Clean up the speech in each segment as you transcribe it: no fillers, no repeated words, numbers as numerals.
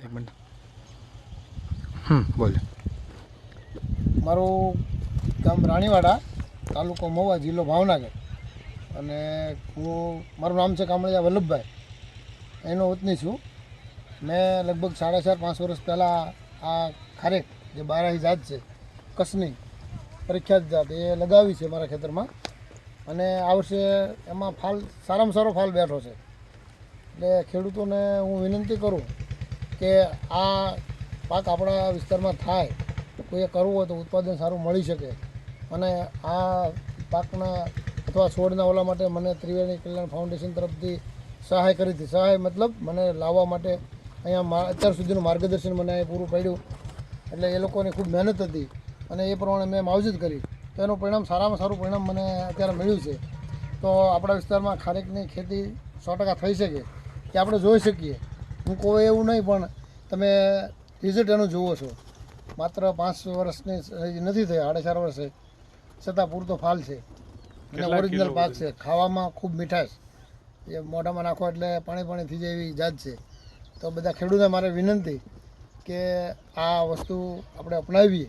એક મિનિટ બોલે. મારું ગામ રાણીવાડા, તાલુકો મહુવા, જિલ્લો ભાવનગર. અને મારું નામ છે કામળિયા વલ્લભભાઈ, એનો વતની છું. મેં લગભગ 4.5-5 વર્ષ પહેલાં આ ખારેક જે બારાહી જાત છે કચ્છની પ્રખ્યાત જાત એ લગાવી છે મારા ખેતરમાં. અને આ વર્ષે એમાં ફાલ સારામાં સારો ફાલ બેઠો છે. એટલે ખેડૂતોને હું વિનંતી કરું કે આ પાક આપણા વિસ્તારમાં થાય, કોઈએ કરવું હોય તો ઉત્પાદન સારું મળી શકે. અને આ પાકના અથવા છોડના ઓલા માટે મને ત્રિવેણી કલ્યાણ ફાઉન્ડેશન તરફથી સહાય કરી હતી. સહાય મતલબ મને લાવવા માટે અહીંયા અત્યાર સુધીનું માર્ગદર્શન મને પૂરું પાડ્યું. એટલે એ લોકોની ખૂબ મહેનત હતી અને એ પ્રમાણે મેં માવજત કરી, તો એનું પરિણામ સારામાં સારું પરિણામ મને અત્યારે મળ્યું છે. તો આપણા વિસ્તારમાં ખારેકની ખેતી 100% થઈ શકે કે આપણે જોઈ શકીએ. હું કોઈ એવું નહીં, પણ તમે રિઝલ્ટ એનું જુઓ છો. માત્ર 5 વર્ષની નથી થઈ, 4.5 વર્ષે, છતાં પૂરતો ફાલ છે અને ઓરિજિનલ પાક છે. ખાવામાં ખૂબ મીઠાશ, એ મોઢામાં નાખો એટલે પાણી થઈ જાય એવી જાત છે. તો બધા ખેડૂતોને મારે વિનંતી કે આ વસ્તુ આપણે અપનાવીએ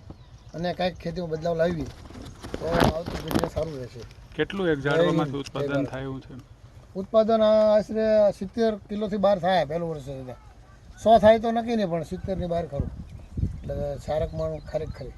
અને કાંઈક ખેતીમાં બદલાવ લાવીએ તો આવતી પેઢીને સારું રહેશે. કેટલું એક ઝાડવામાંથી ઉત્પાદન થાય એવું છે? ઉત્પાદન આશરે 70 કિલોથી બહાર થાય પહેલું વર્ષે. 100 થાય તો નક્કી નહીં, પણ 70ની બહાર ખરું. એટલે સારક માણું ખારેક ખરી.